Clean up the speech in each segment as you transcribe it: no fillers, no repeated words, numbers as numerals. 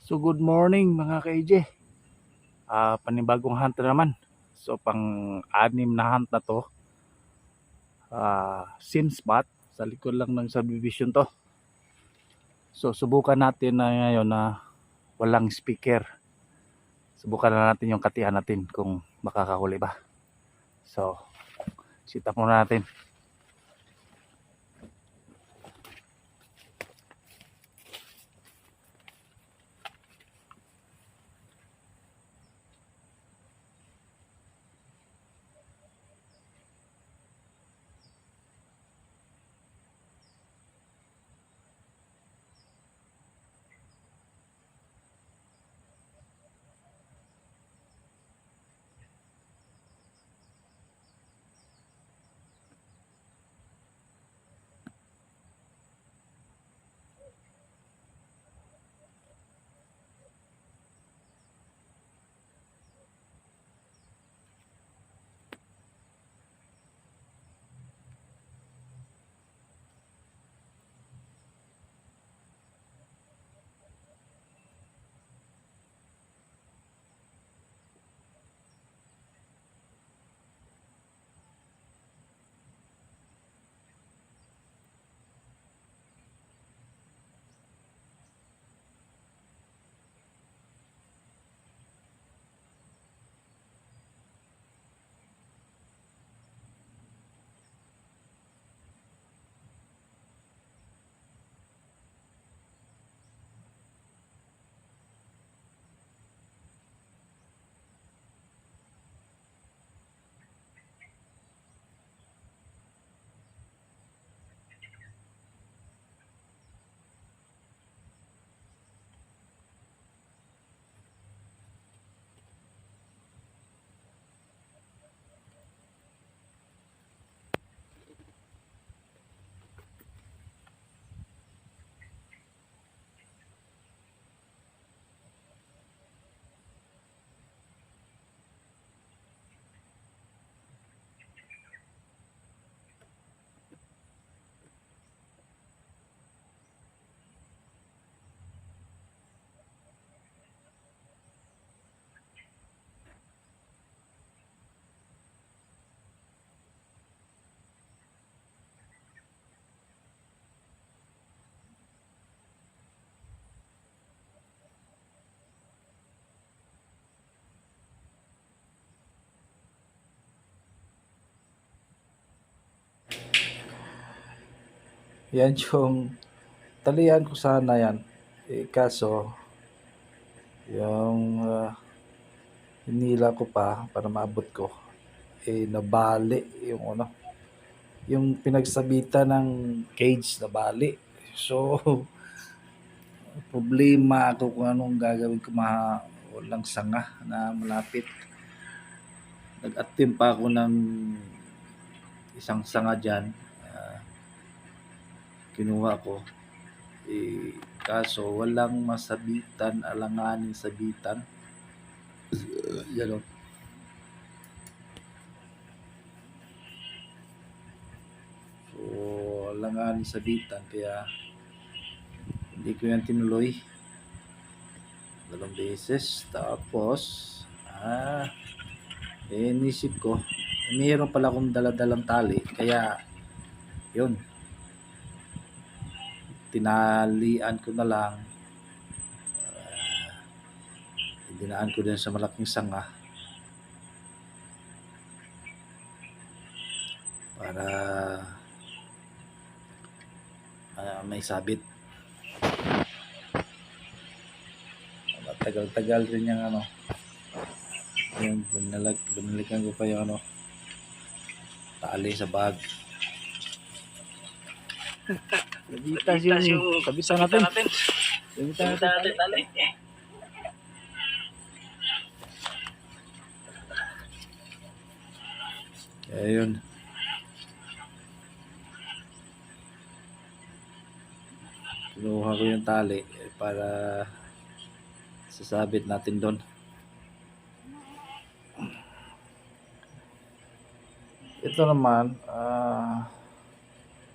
So good morning mga ka-AJ. Panibagong hunt na naman. So pang-anim na hunt na to. Scene spot. Sa likod lang ng subdivision to. So subukan natin na ngayon na walang speaker. Subukan na natin yung katihan natin kung makakahuli ba. So sit up muna natin. Yan yung talian ko sana yan. Kaso yung hinila ko pa para maabot ko nabali yung yung pinagsabitan ng cage na bali. So problema ako kung anong gagawin ko, walang sanga na malapit. Nag-attempt pa ako ng isang sanga dyan. Kinuha ko. Kaso walang masabitan, alanganing sabitan. Yan o. So alanganing sabitan, kaya hindi ko yan tinuloy. 2 beses. Tapos inisip ko, mayroon pala akong daladalang tali, kaya yun, tinalian ko na lang. Dinaan ko din sa malaking sanga para may sabit. Tagal-tagal rin yung yung binalikan ko pa yung tali sa bag. Nabitas yung sabitan natin. Sabitan natin tali. Ayun. Kinuha ko yung tali para sasabit natin doon. Ito naman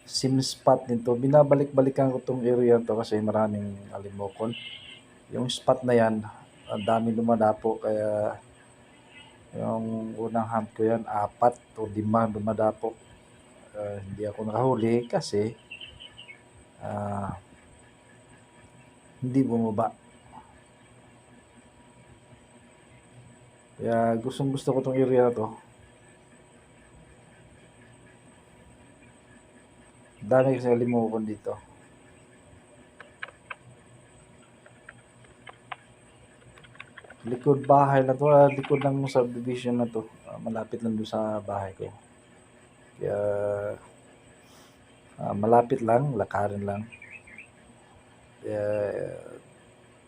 sim spot nito. Binabalik-balikan ko tong area to kasi maraming alimokon. Yung spot na yan, ang dami dumadapo, kaya yung unang hunt ko yan, 4 o 5 dumadapo. Hindi ako nakahuli kasi hindi bumaba. Kaya gustong gusto ko tong area na to. Dami kasi limukan dito. Likod bahay na to, likod ng subdivision na to. Malapit lang doon sa bahay ko. Kaya malapit lang, lakarin lang. Kaya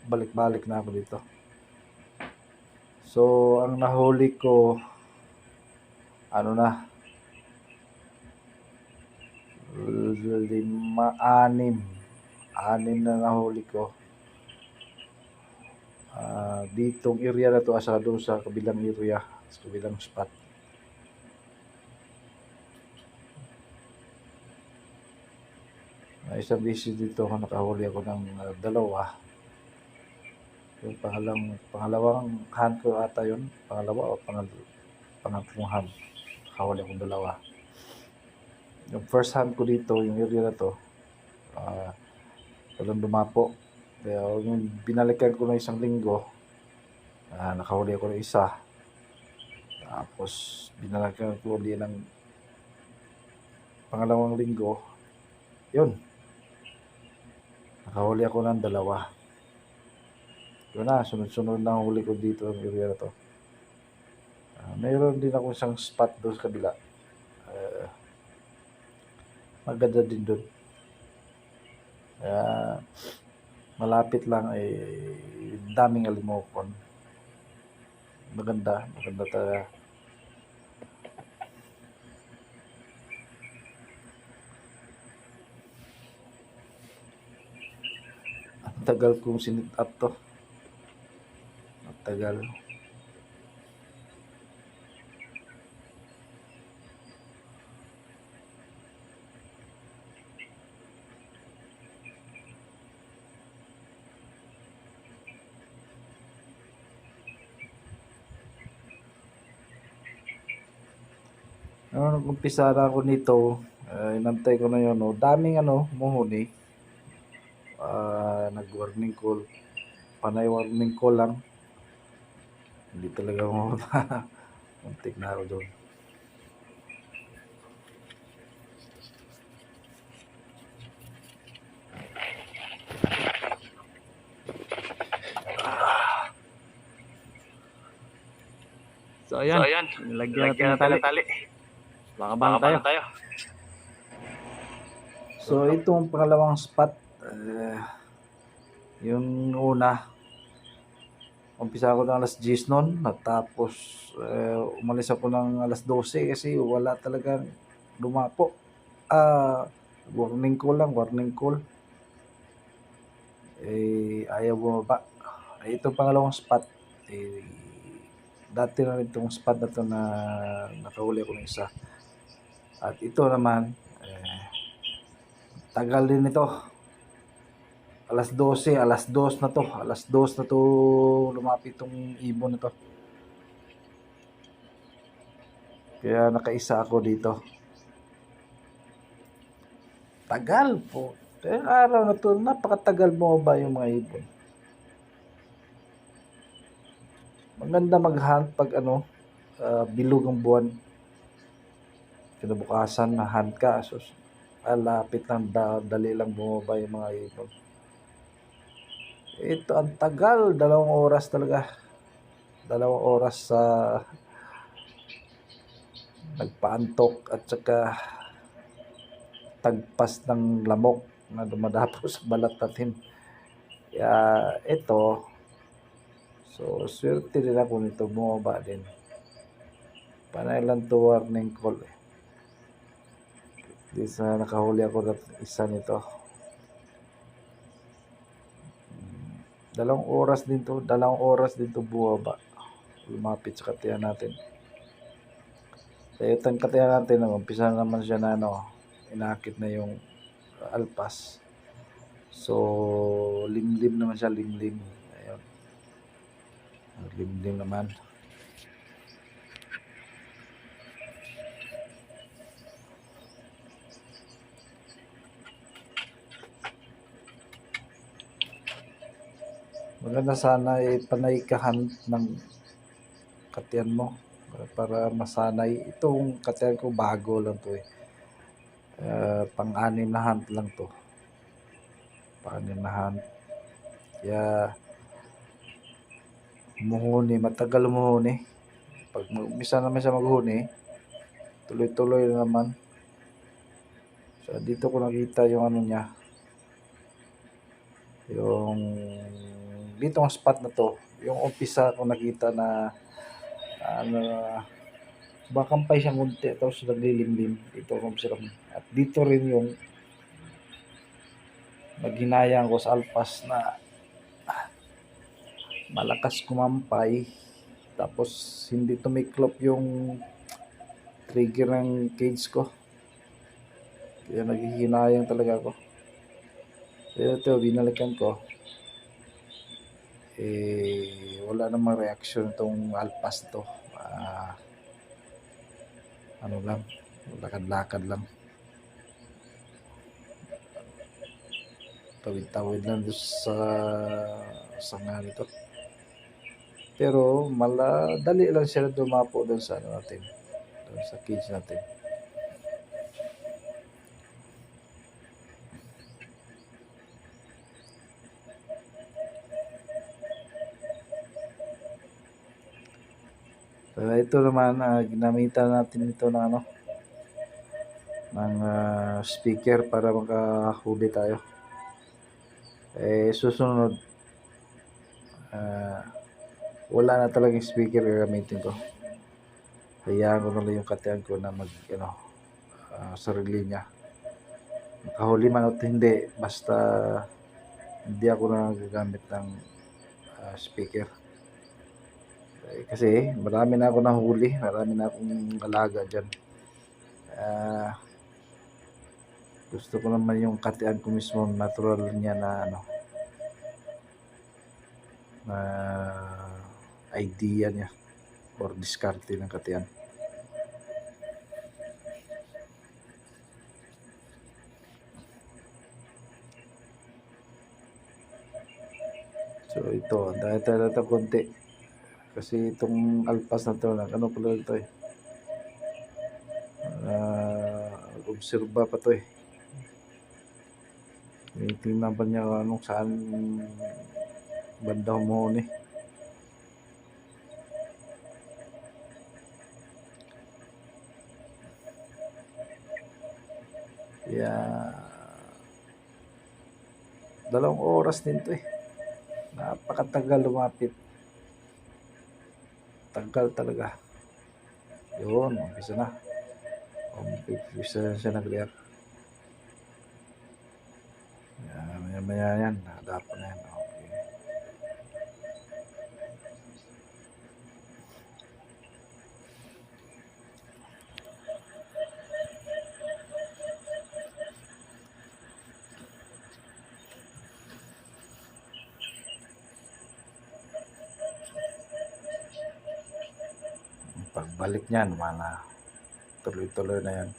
balik-balik na ako dito. So, ang nahuli ko, ano na, 6 na nahuli ko. Ditong area na to, asa doon sa kabilang area, sa kabilang spot. Isang beses dito ako nakahuli ako ng 2. Yung pangalawang hunt ko ata yun, pangalawa o pangatlong hunt, nakahuli akong 2. Yung first hunt ko dito, yung area na to, walang dumapo. Kaya yung binalikan ko na isang linggo, nakahuli ako ng 1. Tapos binalikan ko ulit ng pangalawang linggo, yun, nakahuli ako ng 2. Yun na, sunod-sunod na huli ko dito ang area na to. Mayroon din ako isang spot doon sa kabila. Maganda din doon. Malapit lang ay daming alimokon. Maganda talaga. Ang tagal kong sinit up to. Ang tagal. Nag-umpisa na ako nito, inantay ko na yun, no? Daming muhuni. Nag-warning call, panay warning call lang, hindi talaga mo muntik na ako doon. So ayan, nilagyan natin ng tali. Baka tayo. So itong pangalawang spot, yung una, umpisa ako ng alas 10 noon, tapos umalis ako ng alas 12 kasi wala talagang dumapo. Warning call. Ayaw bumaba. Itong pangalawang spot, dati na rin itong spot na to na nakahuli ako ng 1. At ito naman, tagal din ito. Alas 2 na to lumapit itong ibon na to. Kaya nakaisa ako dito. Tagal po. Kaya araw na to, napakatagal mo ba yung mga ibon. Maganda mag-hunt pag bilog ang buwan. Kinabukasan na hunt ka. So, lapit lang, dali lang bumaba yung mga ibon. Ito ang tagal, 2 oras talaga. 2 oras sa nagpaantok at saka tagpas ng lamok na dumadapo sa balat natin. Kaya ito, so swerte din ako nito, bumaba din. Panay lang to warning call. At least nakahuli ako ng 1 nito. 2 oras din to bumaba. Lumapit sa katiyan natin. Sa itong katiyan natin, umpisa naman siya na inakit na yung alpas. So limlim naman siya, limlim. Limlim naman. Maganda sana panay kahan ng katiyan mo para masanay. Itong katiyan ko bago lang to eh. Pang-anim na hunt lang to. Pang-anim na hunt. Kaya humuhuni, matagal humuhuni. Pag umpisa naman siya maghuni, tuloy-tuloy na naman. So dito ko nakita yung ano niya. Yung dito ang spot na to, yung umpisa ko nakita na ano, bakampay siyang kunti tapos naglilimlim dito kung sila. At dito rin yung naghinayang ko sa alpas na malakas kumampay tapos hindi tumiklop yung trigger ng cage ko, kaya naghihinayang talaga ako. Pero ito binalikan ko, wala namang reaction itong alpas to. Ano lang, lakad-lakad lang, tawid-tawid lang doon sa sanga nito. Pero dali lang siya dumapo doon sa ano natin, doon sa cage natin. So ito naman, ginamitan natin ito ng ano, ng speaker para makahuli tayo. Susunod, wala na talagang speaker gagamitin ko. Hayaan ko na lang yung katiyan ko na mag sarili niya. Makahuli man o hindi, basta hindi ako na gagamit ng speaker. Kasi marami na ako nahuli, marami na akong alaga dyan. Gusto ko naman yung katiyan ko mismo, natural niya na ano, na idea niya or diskarte ng katiyan. So ito, dahil tayo konti. Kasi itong alpas na to, ano pala ito eh. Obserba pa to eh. Tingnan pa niya anong saan banda humuhuni. Kaya 2 oras din to eh. Napakatagal lumapit. Tagal talaga. Yun, umpisa na. Umpisa siya nag-react. Maya yan, nakadapo na yan. Okay. Pagbalik niyan, mana tuloy-tuloy na yan.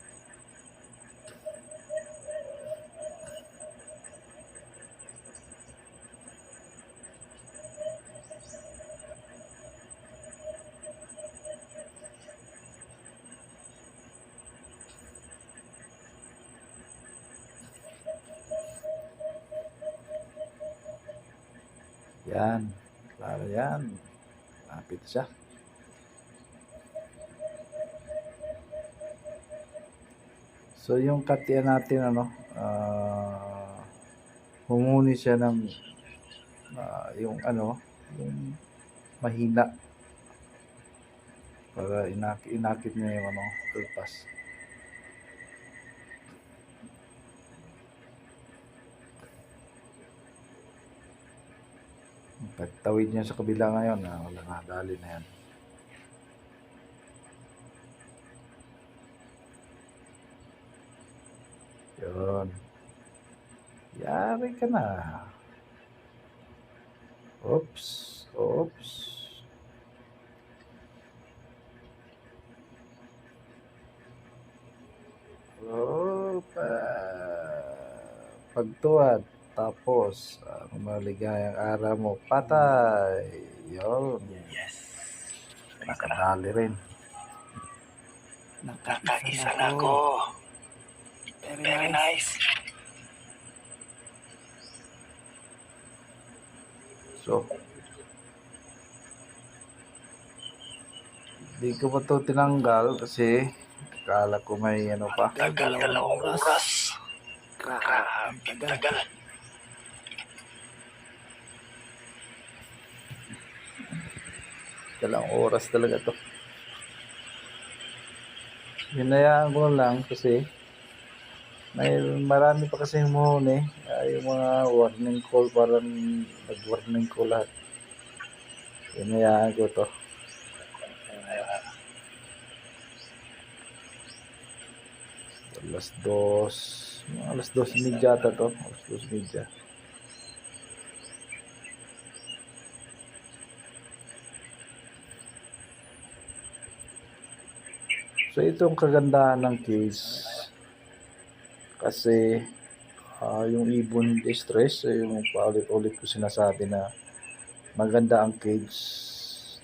Yan, para yan. Lapit siya. So yung katiyan natin ano, humuni siya ng yung ano, yung mahina para inakit niya yung ano, alpas. Pagtawid niya sa kabila ngayon, wala na, dali na yan. Yun. Yari ka na. Oops. Oops. pagtuwad. Tapos, ang maligayang araw mo, patay. Yun. Yes. Nakadali rin. Nakaisa na ako. Very nice. So, di ko pa to tinanggal kasi akala ko may ano pa. Tagal, 2 oras. Grabe, tagal. Dalawang oras talaga to. Hinayaan ko lang kasi may marami pa kasi humuhuni. Yung mga warning call, parang nag-warning call lahat. Hinayaan ko to. Alas 2:30 ata to. Alas 2:30. So itong kagandahan ng cage kasi yung ibon distress, yung paulit-ulit ko sinasabi na maganda ang cage,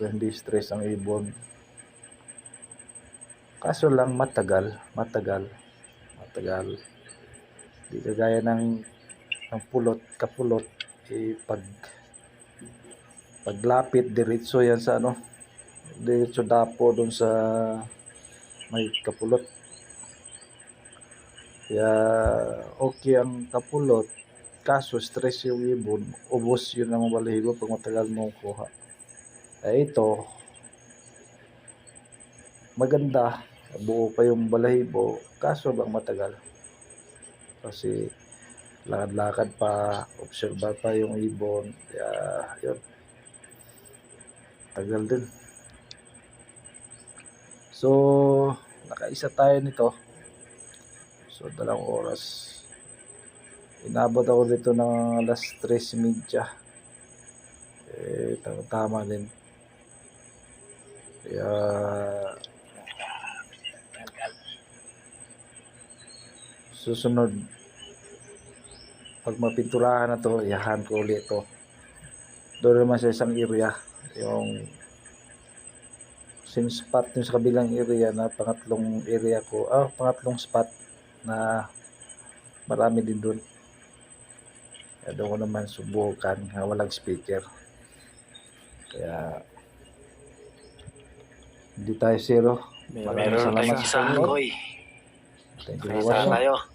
hindi stress ang ibon. Kaso lang matagal. Di kagaya ng kapulot, paglapit diretso yan sa diretso dapo doon sa may kapulot. Kaya okay ang kapulot, kaso stress yung ibon, ubos yun ang balahibo pag matagal mong kuha. Ito maganda, buo pa yung balahibo, kaso bang matagal kasi lakad-lakad pa, obserba pa yung ibon, kaya yun, tagal din. So nakaisa tayo nito, so 2 oras. Inabot ako dito ng alas 3:30. Tama din. Kaya susunod, pag mapinturahan na to, iyahan ko ulit to. Doon naman sa isang area, yung same spot yung sa kabilang area na pangatlong spot na marami din doon. Kaya doon ko naman subukan na walang speaker. Kaya hindi tayo zero. Meron Salamat sa inyo. Thank you for watching.